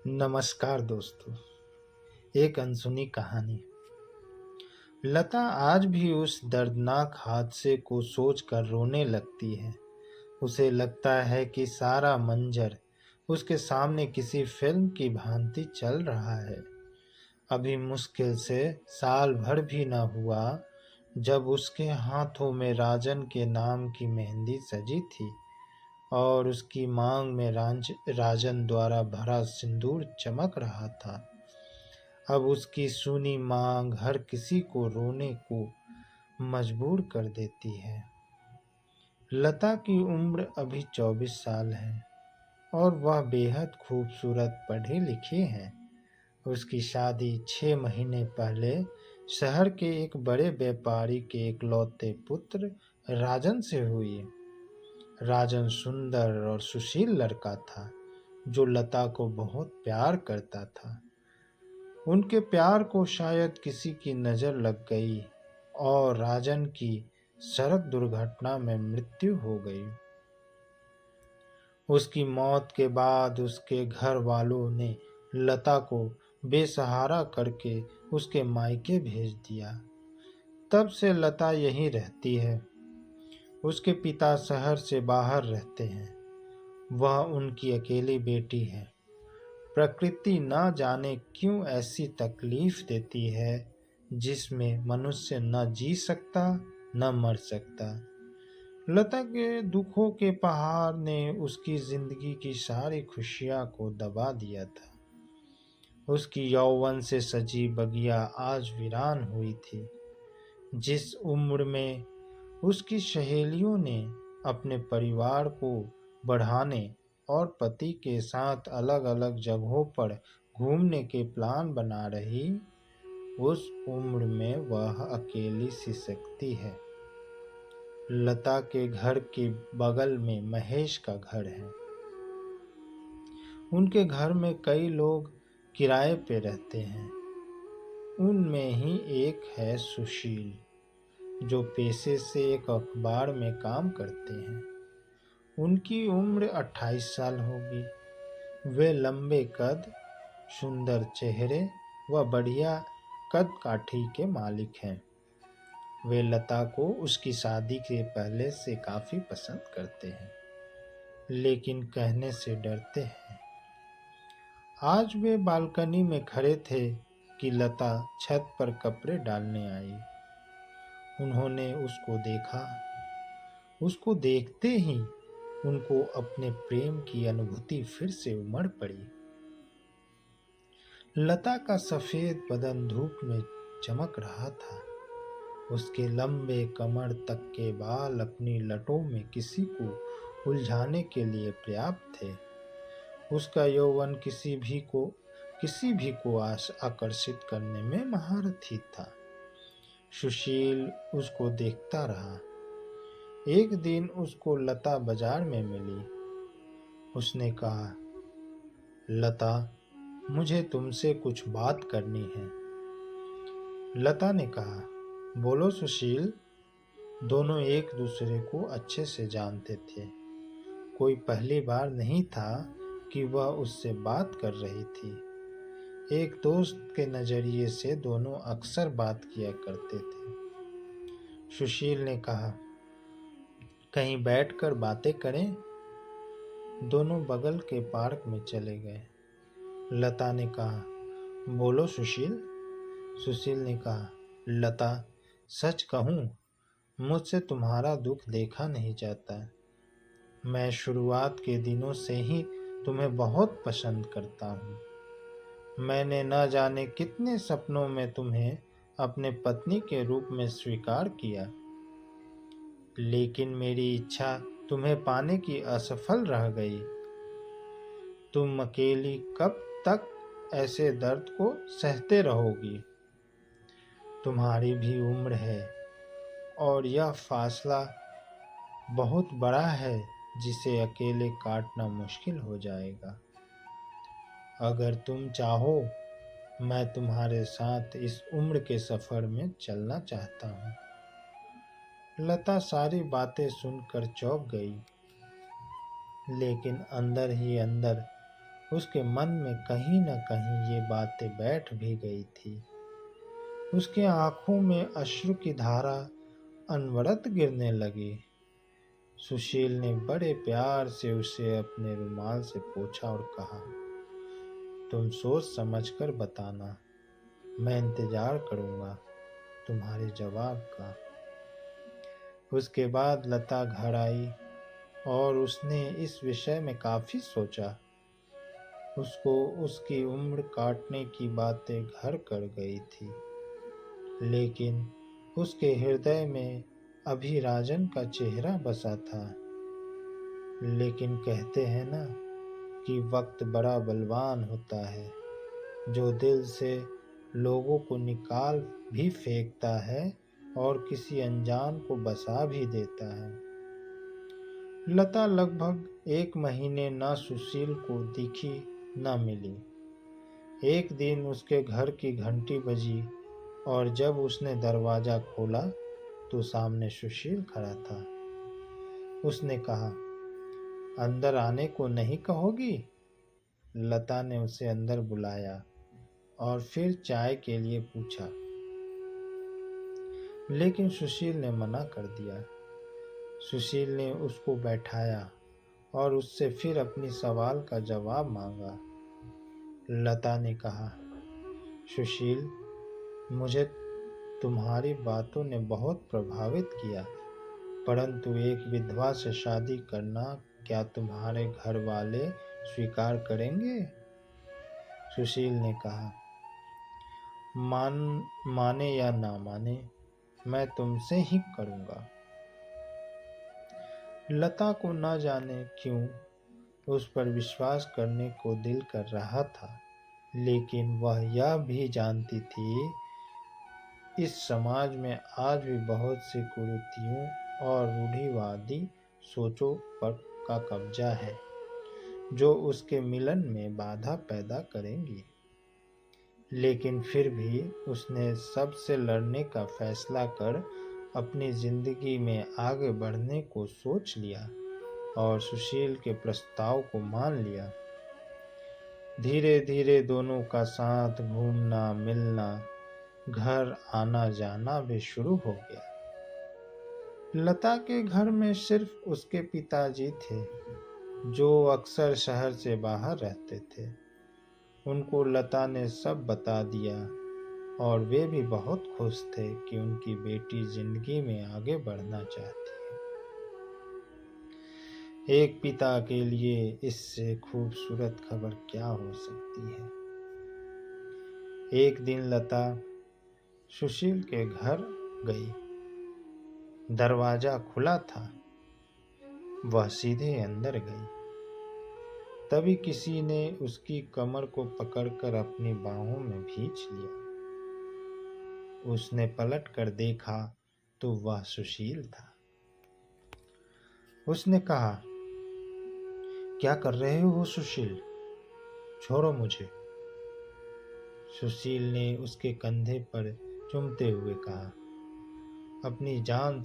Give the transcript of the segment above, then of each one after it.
नमस्कार दोस्तों। एक अनसुनी कहानी। लता आज भी उस दर्दनाक हादसे को सोचकर रोने लगती है। उसे लगता है कि सारा मंजर उसके सामने किसी फिल्म की भांति चल रहा है। अभी मुश्किल से साल भर भी न हुआ जब उसके हाथों में राजन के नाम की मेहंदी सजी थी और उसकी मांग में राजन द्वारा भरा सिंदूर चमक रहा था। अब उसकी सुनी मांग हर किसी को रोने को मजबूर कर देती है। लता की उम्र अभी 24 साल है और वह बेहद खूबसूरत पढ़ी लिखी है। उसकी शादी 6 महीने पहले शहर के एक बड़े व्यापारी के इकलौते पुत्र राजन से हुई। राजन सुंदर और सुशील लड़का था जो लता को बहुत प्यार करता था। उनके प्यार को शायद किसी की नज़र लग गई और राजन की सड़क दुर्घटना में मृत्यु हो गई। उसकी मौत के बाद उसके घर वालों ने लता को बेसहारा करके उसके मायके भेज दिया। तब से लता यहीं रहती है। उसके पिता शहर से बाहर रहते हैं। वह उनकी अकेली बेटी है। प्रकृति न जाने क्यों ऐसी तकलीफ देती है जिसमें मनुष्य न जी सकता न मर सकता। लता के दुखों के पहाड़ ने उसकी जिंदगी की सारी खुशियां को दबा दिया था। उसकी यौवन से सजी बगिया आज वीरान हुई थी। जिस उम्र में उसकी सहेलियों ने अपने परिवार को बढ़ाने और पति के साथ अलग अलग जगहों पर घूमने के प्लान बना रही, उस उम्र में वह अकेली सी सकती है। लता के घर के बगल में महेश का घर है। उनके घर में कई लोग किराए पे रहते हैं। उनमें ही एक है सुशील, जो पेशे से एक अखबार में काम करते हैं। उनकी उम्र 28 साल होगी। वे लंबे कद, सुंदर चेहरे व बढ़िया कद काठी के मालिक हैं। वे लता को उसकी शादी के पहले से काफी पसंद करते हैं, लेकिन कहने से डरते हैं। आज वे बालकनी में खड़े थे कि लता छत पर कपड़े डालने आई। उन्होंने उसको देखा। उसको देखते ही उनको अपने प्रेम की अनुभूति फिर से उमड़ पड़ी। लता का सफेद बदन धूप में चमक रहा था। उसके लंबे कमर तक के बाल अपनी लटों में किसी को उलझाने के लिए पर्याप्त थे। उसका यौवन किसी भी को आकर्षित करने में महारथी था। सुशील उसको देखता रहा। एक दिन उसको लता बाजार में मिली। उसने कहा, लता, मुझे तुमसे कुछ बात करनी है। लता ने कहा, बोलो सुशील। दोनों एक दूसरे को अच्छे से जानते थे। कोई पहली बार नहीं था कि वह उससे बात कर रही थी। एक दोस्त के नजरिए से दोनों अक्सर बात किया करते थे। सुशील ने कहा, कहीं बैठकर बातें करें। दोनों बगल के पार्क में चले गए। लता ने कहा, बोलो सुशील। सुशील ने कहा, लता, सच कहूँ, मुझसे तुम्हारा दुख देखा नहीं जाता। मैं शुरुआत के दिनों से ही तुम्हें बहुत पसंद करता हूँ। मैंने न जाने कितने सपनों में तुम्हें अपने पत्नी के रूप में स्वीकार किया, लेकिन मेरी इच्छा तुम्हें पाने की असफल रह गई। तुम अकेली कब तक ऐसे दर्द को सहते रहोगी? तुम्हारी भी उम्र है और यह फासला बहुत बड़ा है जिसे अकेले काटना मुश्किल हो जाएगा। अगर तुम चाहो, मैं तुम्हारे साथ इस उम्र के सफर में चलना चाहता हूँ। लता सारी बातें सुनकर चौंक गई, लेकिन अंदर ही अंदर उसके मन में कहीं न कहीं ये बातें बैठ भी गई थी। उसके आंखों में अश्रु की धारा अनवरत गिरने लगी। सुशील ने बड़े प्यार से उसे अपने रुमाल से पोंछा और कहा, तुम सोच समझ कर बताना, मैं इंतजार करूंगा तुम्हारे जवाब का। उसके बाद लता घर आई और उसने इस विषय में काफी सोचा। उसको उसकी उम्र काटने की बातें घर कर गई थी, लेकिन उसके हृदय में अभी राजन का चेहरा बसा था। लेकिन कहते हैं ना कि वक्त बड़ा बलवान होता है, जो दिल से लोगों को निकाल भी फेंकता है और किसी अनजान को बसा भी देता है। लता लगभग 1 महीने न सुशील को दिखी न मिली। एक दिन उसके घर की घंटी बजी और जब उसने दरवाजा खोला तो सामने सुशील खड़ा था। उसने कहा, अंदर आने को नहीं कहोगी? लता ने उसे अंदर बुलाया और फिर चाय के लिए पूछा, लेकिन सुशील ने मना कर दिया। सुशील ने उसको बैठाया और उससे फिर अपनी सवाल का जवाब मांगा। लता ने कहा, सुशील, मुझे तुम्हारी बातों ने बहुत प्रभावित किया, परंतु एक विधवा से शादी करना क्या तुम्हारे घर वाले स्वीकार करेंगे? सुशील ने कहा, माने या ना माने, मैं तुमसे ही करूंगा। लता को न जाने क्यों उस पर विश्वास करने को दिल कर रहा था, लेकिन वह यह भी जानती थी इस समाज में आज भी बहुत सी कुरीतियों और रूढ़िवादी सोचों पर का कब्जा है, जो उसके मिलन में बाधा पैदा करेंगी। लेकिन फिर भी उसने सबसे लड़ने का फैसला कर अपनी जिंदगी में आगे बढ़ने को सोच लिया और सुशील के प्रस्ताव को मान लिया। धीरे धीरे दोनों का साथ घूमना मिलना, घर आना जाना भी शुरू हो गया। लता के घर में सिर्फ उसके पिताजी थे, जो अक्सर शहर से बाहर रहते थे। उनको लता ने सब बता दिया और वे भी बहुत खुश थे कि उनकी बेटी जिंदगी में आगे बढ़ना चाहती है। एक पिता के लिए इससे खूबसूरत खबर क्या हो सकती है। एक दिन लता सुशील के घर गई। दरवाजा खुला था, वह सीधे अंदर गई। तभी किसी ने उसकी कमर को पकड़कर अपनी बाहों में खींच लिया। उसने पलट कर देखा तो वह सुशील था। उसने कहा, क्या कर रहे हो सुशील? छोड़ो मुझे। सुशील ने उसके कंधे पर चूमते हुए कहा, अपनी जान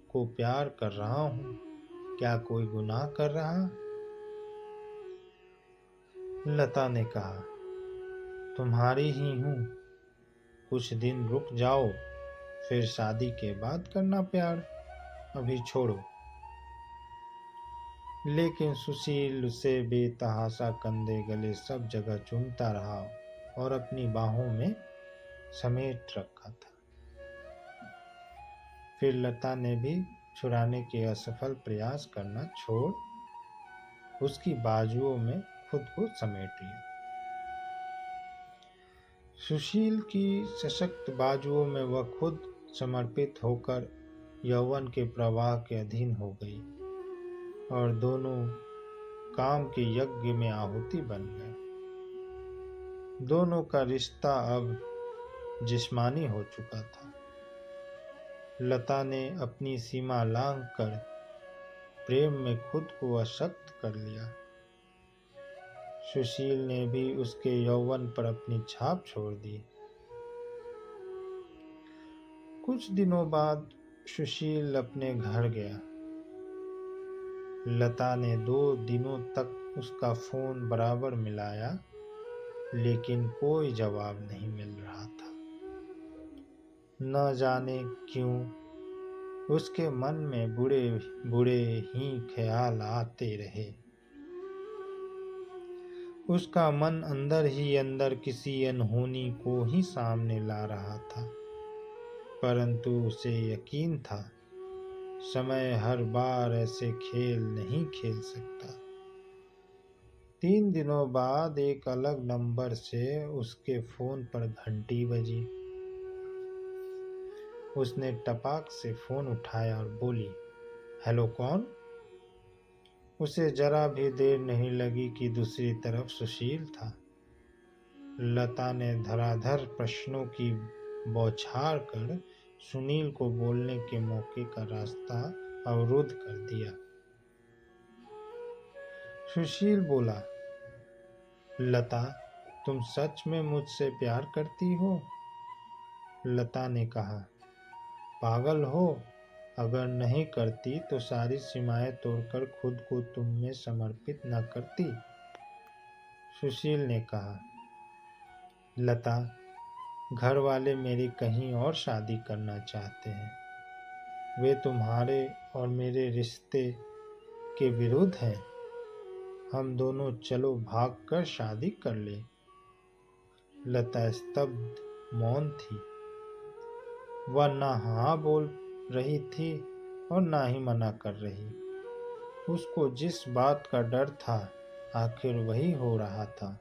को प्यार कर रहा हूं, क्या कोई गुनाह कर रहा? लता ने कहा, तुम्हारी ही हूं, कुछ दिन रुक जाओ, फिर शादी के बाद करना प्यार, अभी छोड़ो। लेकिन सुशील उसे बेतहाशा कंधे गले सब जगह चूमता रहा और अपनी बाहों में समेट रखा था। फिर लता ने भी छुड़ाने के असफल प्रयास करना छोड़ उसकी बाजुओं में खुद को समेट लिया। सुशील की सशक्त बाजुओं में वह खुद समर्पित होकर यौवन के प्रवाह के अधीन हो गई और दोनों काम के यज्ञ में आहुति बन गए। दोनों का रिश्ता अब जिस्मानी हो चुका था। लता ने अपनी सीमा लांघ कर प्रेम में खुद को अशक्त कर लिया। सुशील ने भी उसके यौवन पर अपनी छाप छोड़ दी। कुछ दिनों बाद सुशील अपने घर गया। लता ने 2 दिनों तक उसका फ़ोन बराबर मिलाया, लेकिन कोई जवाब नहीं मिल रहा था। न जाने क्यों उसके मन में बुरे बुरे ही ख्याल आते रहे। उसका मन अंदर ही अंदर किसी अनहोनी को ही सामने ला रहा था, परंतु उसे यकीन था समय हर बार ऐसे खेल नहीं खेल सकता। 3 दिनों बाद एक अलग नंबर से उसके फोन पर घंटी बजी। उसने टपाक से फोन उठाया और बोली, हेलो, कौन? उसे जरा भी देर नहीं लगी कि दूसरी तरफ सुशील था। लता ने धराधर प्रश्नों की बौछार कर सुनील को बोलने के मौके का रास्ता अवरुद्ध कर दिया। सुशील बोला, लता, तुम सच में मुझसे प्यार करती हो? लता ने कहा, पागल हो? अगर नहीं करती तो सारी सीमाएं तोड़कर खुद को तुम में समर्पित न करती। सुशील ने कहा, लता, घर वाले मेरी कहीं और शादी करना चाहते हैं। वे तुम्हारे और मेरे रिश्ते के विरुद्ध हैं। हम दोनों चलो भागकर शादी कर ले। लता स्तब्ध मौन थी। वह न हाँ बोल रही थी और न ही मना कर रही। उसको जिस बात का डर था आखिर वही हो रहा था।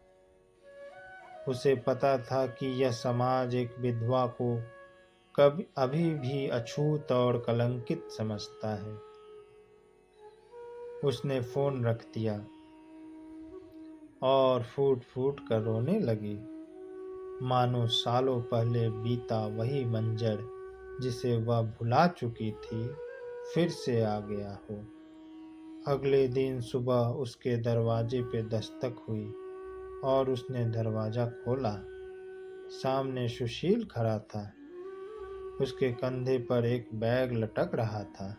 उसे पता था कि यह समाज एक विधवा को अभी भी अछूत और कलंकित समझता है। उसने फोन रख दिया और फूट फूट कर रोने लगी, मानो सालों पहले बीता वही मंजर जिसे वह भुला चुकी थी फिर से आ गया हो। अगले दिन सुबह उसके दरवाजे पे दस्तक हुई और उसने दरवाजा खोला। सामने सुशील खड़ा था। उसके कंधे पर एक बैग लटक रहा था।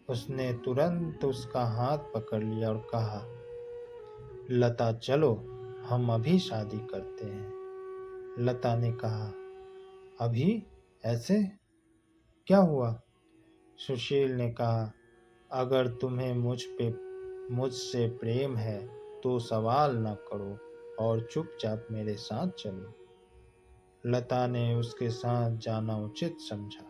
उसने तुरंत उसका हाथ पकड़ लिया और कहा, लता, चलो, हम अभी शादी करते हैं। लता ने कहा, अभी? ऐसे? क्या हुआ? सुशील ने कहा, अगर तुम्हें मुझसे प्रेम है तो सवाल न करो और चुपचाप मेरे साथ चलो। लता ने उसके साथ जाना उचित समझा।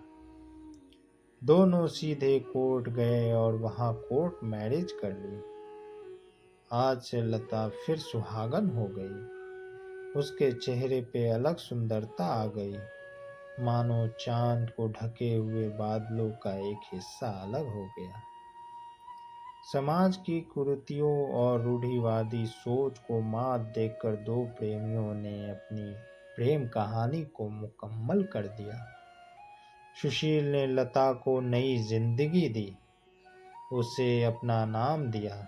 दोनों सीधे कोर्ट गए और वहां कोर्ट मैरिज कर ली। आज से लता फिर सुहागन हो गई। उसके चेहरे पे अलग सुंदरता आ गई, मानो चांद को ढके हुए बादलों का एक हिस्सा अलग हो गया। समाज की कुरीतियों और रूढ़िवादी सोच को मात देकर दो प्रेमियों ने अपनी प्रेम कहानी को मुकम्मल कर दिया। सुशील ने लता को नई जिंदगी दी, उसे अपना नाम दिया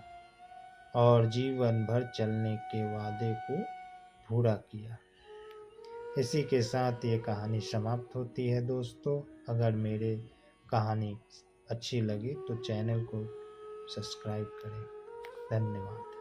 और जीवन भर चलने के वादे को पूरा किया। इसी के साथ ये कहानी समाप्त होती है। दोस्तों, अगर मेरे कहानी अच्छी लगी तो चैनल को सब्सक्राइब करें। धन्यवाद।